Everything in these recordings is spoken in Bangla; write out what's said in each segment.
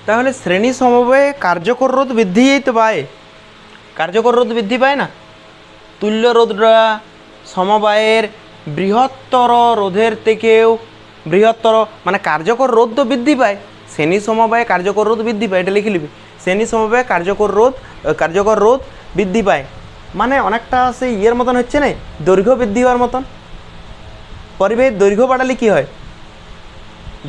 তাহলে শ্রেণী সমবায়ে কার্যকর রোধ বৃদ্ধিই তো পায়, কার্যকর রোধ বৃদ্ধি পায় না। তুল্য রোধটা সমবায়ের বৃহত্তর রোধের থেকেও বৃহত্তর, মানে কার্যকর রোধ তো বৃদ্ধি পায়, শ্রেণী সমবায়ে কার্যকর রোধ বৃদ্ধি পায়, এটা লিখে নিবি। শ্রেণী সমবায়ে কার্যকর রোধ বৃদ্ধি পায়, মানে অনেকটা সেই ইয়ের মতন হচ্ছে না, দৈর্ঘ্য বৃদ্ধি হওয়ার মতন। পরিবাহীর দৈর্ঘ্য বাড়ালে কী হয়?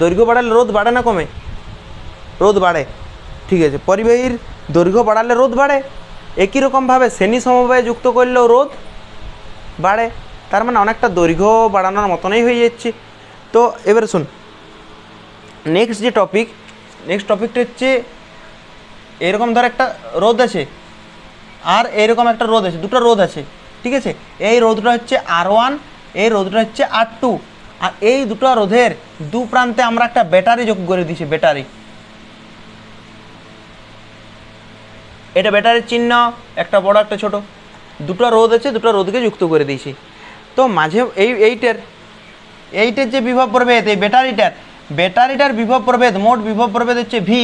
দৈর্ঘ্য বাড়ালে রোধ বাড়ে না কমে? রোধ বাড়ে। ঠিক আছে, পরিবাহীর দৈর্ঘ্য বাড়ালে রোধ বাড়ে। একই রকমভাবে শ্রেণী সমবায়ে যুক্ত করলেও রোধ বাড়ে, তার মানে অনেকটা দৈর্ঘ্য বাড়ানোর মতনই হয়ে যাচ্ছে। তো এবারে শুন, নেক্সট টপিকটা হচ্ছে এরকম ধর একটা রোধ আছে আর এরকম একটা রোধ আছে, দুটো রোধ আছে, ঠিক আছে। এই রোধটা হচ্ছে R1, এই রোধটা হচ্ছে R2, আর এই দুটো রোধের দু প্রান্তে আমরা একটা ব্যাটারি যোগ করে দিয়েছি, ব্যাটারি। এটা ব্যাটারির চিহ্ন, একটা বড় একটা ছোট, দুটো রোধ আছে, দুটো রোধকে যুক্ত করে দিয়েছি। তো মাঝে এইটার যে বিভব প্রভেদ, এই ব্যাটারিটার বিভব প্রভেদ, মোট বিভব প্রভেদ হচ্ছে ভি।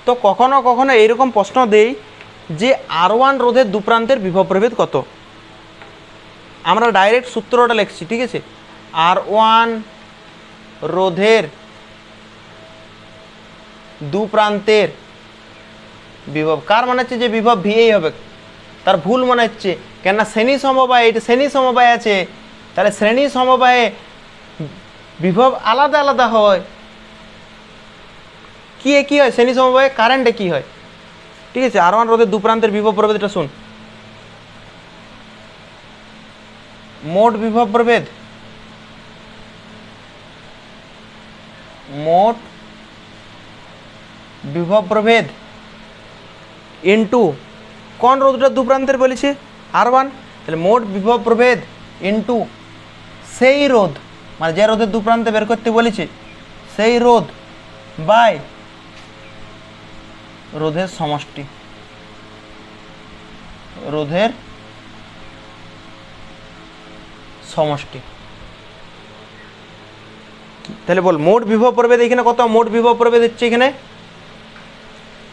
তো কখনো কখনো এইরকম প্রশ্ন দেই যে R1 রোধের দু প্রান্তের বিভব প্রভেদ কত। আমরা ডাইরেক্ট সূত্রটা লিখছি, ঠিক আছে। R1 রোধের দু প্রান্তের বিভব, কার মনে হচ্ছে যে বিভব ভিই হবে? তার ভুল মনে হচ্ছে, কেননা শ্রেণী সমবায়, এটা শ্রেণী সমবায় আছে, তাহলে শ্রেণী সমবায়ে বিভব আলাদা আলাদা হয়। কি হয় শ্রেণী সমবায়ে? কারেন্টে কি হয়, ঠিক আছে। R1 রোধের দু প্রান্তের বিভব প্রভেদটা শুন। মোট বিভব প্রভেদ, মোট বিভব প্রভেদ ইন্টু কোন রোধটা দু প্রান্তের বলেছে? R1। তাহলে মোট বিভব প্রভেদ ইন্টু সেই রোধ, মানে যে রোধের দু প্রান্তে বের করতে বলেছে সেই রোধ বাই রোধের সমষ্টি, রোধের সমষ্টি। তাহলে বল মোট বিভব প্রভেদ এখানে কত? মোট বিভব প্রভেদ হচ্ছে এখানে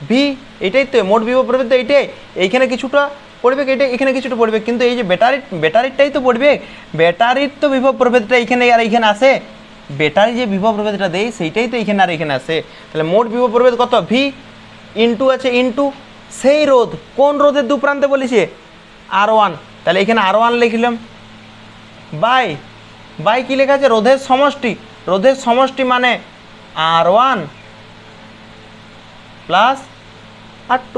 ভি, এটাই তো মোট বিভব প্রভেদ, তো এইটাই। এইখানে কিছুটা পড়বে, এটা এখানে কিছুটা পড়বে, কিন্তু এই যে ব্যাটারিটাই তো পড়বে, ব্যাটারির তো বিভব প্রভেদটা এইখানে আর এইখানে আসে, ব্যাটারি যে বিভব প্রভেদটা দেয় সেইটাই তো এইখানে আর এখানে আসে। তাহলে মোট বিভব প্রভেদ কত? ভি ইন্টু আছে ইন্টু সেই রোধ, কোন রোধের দু প্রান্তে বলেছে? R1। তাহলে এখানে R1 লিখলাম, বাই কি লেখা আছে? রোধের সমষ্টি, রোধের সমষ্টি মানে R1 প্লাস R2,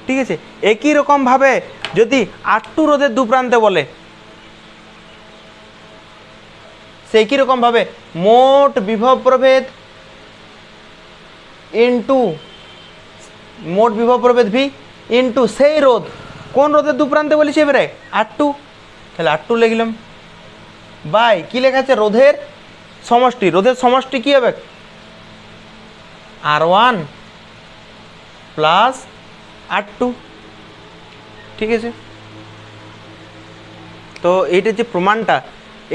ঠিক আছে। একই রকমভাবে যদি R2 রোধের দু প্রান্তে বলে, সে একই রকমভাবে মোট বিভব প্রভেদ ইন্টু মোট বিভব প্রভেদ ভি ইন্টু সেই রোধ, কোন রোধের দু প্রান্তে বলেছি এবারে? R2। তাহলে R2 লিখলাম, বাই কি লেখা আছে? রোধের সমষ্টি, রোধের সমষ্টি কি হবে? R1 প্লাস R2, ঠিক আছে। তো এইটা যে প্রমাণটা,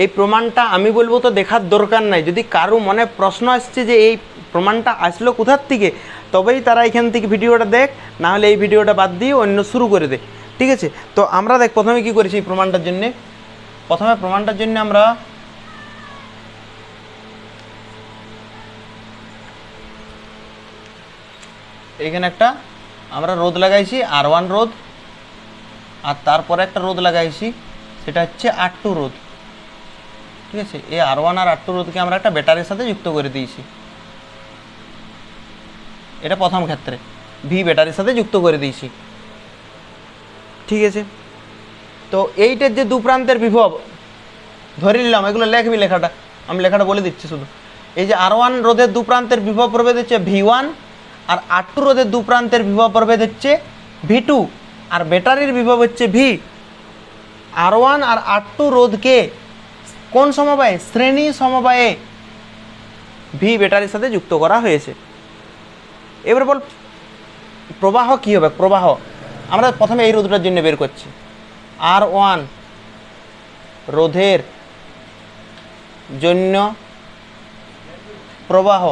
এই প্রমাণটা আমি বলবো তো দেখার দরকার নাই। যদি কারো মনে প্রশ্ন আসছে যে এই প্রমাণটা আসলো কোথার থেকে, তবেই তারা এখান থেকে ভিডিওটা দেখ, না হলে এই ভিডিওটা বাদ দিয়ে অন্য শুরু করে দে, ঠিক আছে। তো আমরা দেখ প্রথমে কি করেছি এই প্রমাণটার জন্যে। প্রথমে প্রমাণটার জন্য আমরা এখানে একটা আমরা রোধ লাগাইছি, R1 রোধ, আর তারপরে একটা রোধ লাগাইছি, সেটা হচ্ছে R2 রোধ, ঠিক আছে। এই R1 আর R2 রোধকে আমরা একটা ব্যাটারির সাথে যুক্ত করে দিয়েছি, এটা প্রথম ক্ষেত্রে ভি ব্যাটারির সাথে যুক্ত করে দিয়েছি, ঠিক আছে। তো এইটার যে দু প্রান্তের বিভব ধরে নিলাম, এগুলো লেখবি, লেখাটা আমি লেখাটা বলে দিচ্ছি শুধু। এই যে R1 রোধের দু প্রান্তের বিভব প্রভেদ হচ্ছে V1, আর R2 রোধের দু প্রান্তের বিভব প্রভেদ হচ্ছে V2, আর ব্যাটারির বিভব হচ্ছে V। R1 আর R2 রোধকে কোন সমবায়ে? শ্রেণী সমবায়ে ভি ব্যাটারির সাথে যুক্ত করা হয়েছে। এবার বল প্রবাহ কি হবে? প্রবাহ আমরা প্রথমে এই রোধটার জন্য বের করছি। R1 রোধের জন্য প্রবাহ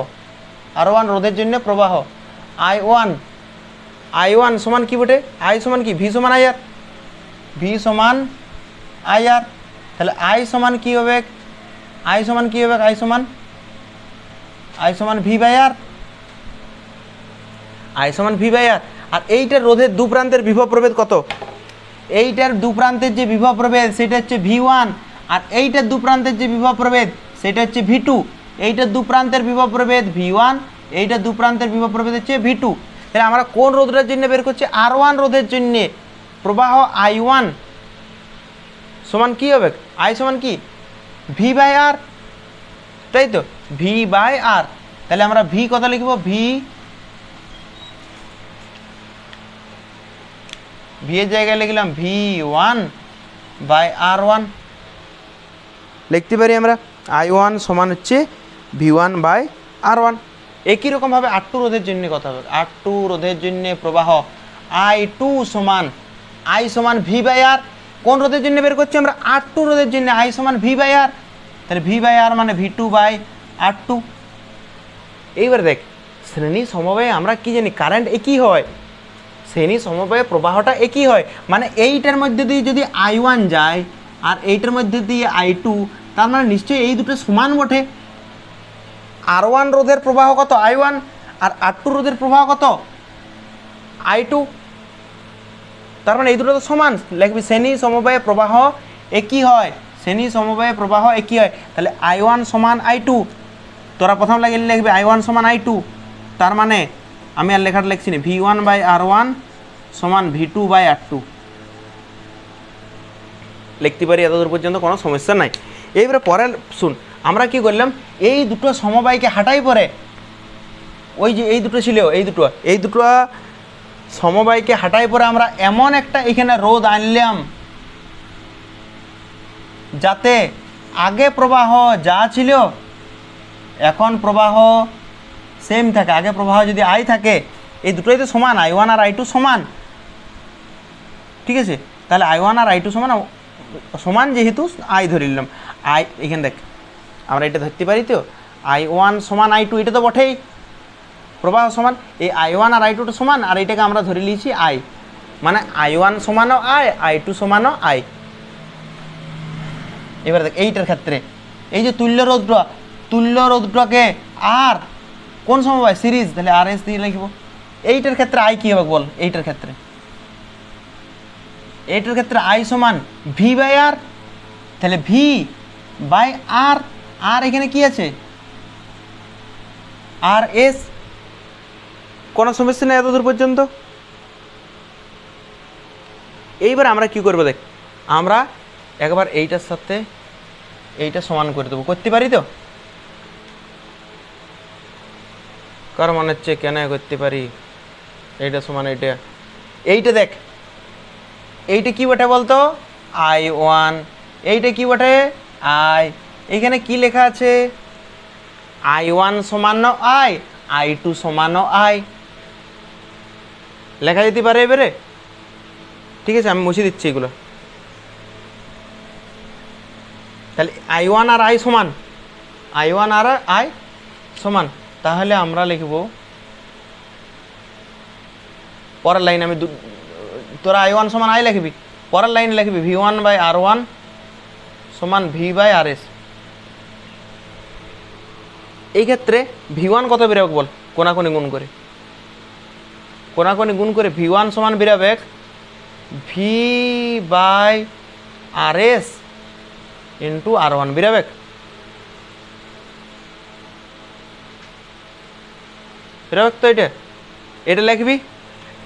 R1 রোধের জন্য প্রবাহ, I1 সমান কি বটে, I সমান কি, V সমান IR, V সমান IR, তাহলে I সমান কি হবে, I সমান কি হবে, I সমান V বাই R, I সমান V বাই R। আর এইটার রোধের দু প্রান্তের বিভব প্রভেদ কত, এইটার দু প্রান্তের যে বিভব প্রভেদ সেটা হচ্ছে V1, আর এইটার দু প্রান্তের যে বিভব প্রভেদ সেটা হচ্ছে V2। এইটার দু প্রান্তের বিভব প্রভেদ V1, এইটার দু প্রান্তের বিভব প্রভেদ হচ্ছে V2। তাহলে আমরা কোন রোধটার জন্য বের করছি, R1 রোধের জন্য প্রবাহ I1 সমান কি হবে, I সমান কি V বাই R, তাই তো, V বাই R। তাহলে আমরা V কত লিখব, V এর জায়গায় লিখলাম V1 বাই R1, লিখতে পারি আমরা I1 সমান হচ্ছে V1 বাই R1। একই রকমভাবে R2 রোধের জন্য কথা হবে, R2 রোধের জন্য প্রবাহ I2 সমান I সমান V বাই R। কোন রোধের জন্য বের করছি আমরা, R2 রোধের জন্য I সমান V বাই R, তাহলে V বাই R মানে V2 বাই R2। এইবার দেখ শ্রেণী সমবায়ে আমরা কি জানি, কারেন্ট একই হয়, শ্রেণী সমবায়ে প্রবাহটা একই হয়, মানে এইটার মধ্যে দিয়ে যদি I1 যায় আর এইটার মধ্যে দিয়ে I2, তার মানে নিশ্চয়ই এই দুটো সমান বটে। R1 রোধের প্রবাহ কত I1, আর R2 রোধের প্রবাহ কত I2, তার মানে এই দুটো তো সমান। লিখবি শ্রেণী সমবায়ে প্রবাহ একই হয়, শ্রেণী সমবায়ে প্রবাহ একই হয়, তাহলে I1 সমান I2, তোরা প্রথম লিখবি I1 সমান I2, তার মানে আমি আর লেখাটা লিখছি না, V1 বাই R1 সমান V2 বাই R2 লিখতে পারি, এতদূর পর্যন্ত কোনো সমস্যা নাই। এইবারে পরে শুন, আমরা কি করলাম, এই দুটো সমবায়কে হাঁটাই পরে ওই যে এই দুটো ছিল, এই দুটো সমবায়কে হাঁটাই পরে আমরা এমন একটা এখানে রোধ আনলাম যাতে আগে প্রবাহ যা ছিল এখন প্রবাহ সেম থাকে। আগে প্রবাহ যদি I থাকে, এই দুটোই তো সমান, I1 আর I2 সমান, ঠিক আছে, তাহলে I1 আর I2 সমান যেহেতু I ধরে নিলাম, I এখানে দেখ আমরা এটা ধরতে পারি তো, I1 সমান I2, এটা তো বটেই, প্রবাহ সমান, এই I1 আর I2 সমান, আর এটাকে আমরা ধরে নিয়েছি I, মানে I1 সমানও I, I2 সমানও I। এবার দেখ এইটার ক্ষেত্রে এই যে তুল্য রোধটাকে আর কোন সমবায়, সিরিজ, তাহলে RS দিয়ে লিখব। এইটার ক্ষেত্রে I কি হবে বল, এইটার ক্ষেত্রে I সমান V বাই R, তাহলে V বাই R, আর এখানে কি আছে RS, কোনো সমস্যা নেই এতদূর পর্যন্ত। এইবার আমরা কি করবো দেখ, আমরা একবার এইটার সাথে এইটা সমান করে দেবো, করতে পারি তো, কার মনে হচ্ছে কেন করতে পারি, এইটা সমান এইটা দেখ, এইটা কি বটে বলতো I1, এইটা কি বটে I, এখানে কি লেখা আছে I1 সমান I, I2 সমান I, লেখা যেতে পারে এবারে, ঠিক আছে, আমি মুছে দিচ্ছি এগুলো। তাহলে I1 আর I সমান, I1 আর I সমান, তাহলে আমরা লিখব পরের লাইন, আমি তোরা I1 সমান I লিখবি, পরের লাইন লিখবি V1 বাই R1 সমান V বাই RS। এই ক্ষেত্রে V1 কত বেরোবে বল, কোনাকুনি গুণ করে V1 সমান বেরোবে V by RS into R1 বেরোবে, তো এটা লিখবি।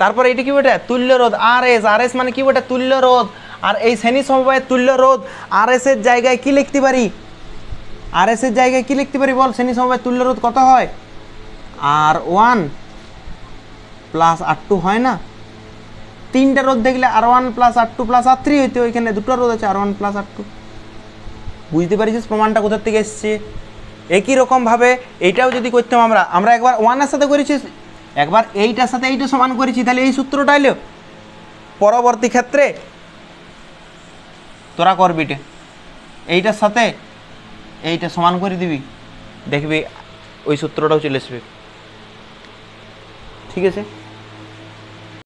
তারপর এইটা কি বটে, তুল্য রোধ RS মানে কি বটে, তুল্য রোধ, আর এই শ্রেণী সমবায়ের তুল্য রোধ RS এর জায়গায় কি লিখতে পারি, বল, শ্রেণী সমবায়ের তুল্য রোধ কত হয়, R1 প্লাস R2 হয় না, তিনটা রোধ দেখলে R1 plus R2 plus R3 হইতে, ওইখানে দুটো রোধ আছে R1 প্লাস R2, বুঝতে পারিস প্রমাণটা কোথার থেকে এসছে। একই রকমভাবে এইটাও যদি করতাম আমরা একবার 1 এর সাথে করেছি, একবার এইটার সাথে এইটা সমান করেছি, তাহলে এই সূত্রটা এলো, পরবর্তী ক্ষেত্রে তোরা করবি এইটার সাথে এইটা সমান করে দিবি, দেখবি ওই সূত্রটাও চলে আসবে। ঠিক আছে।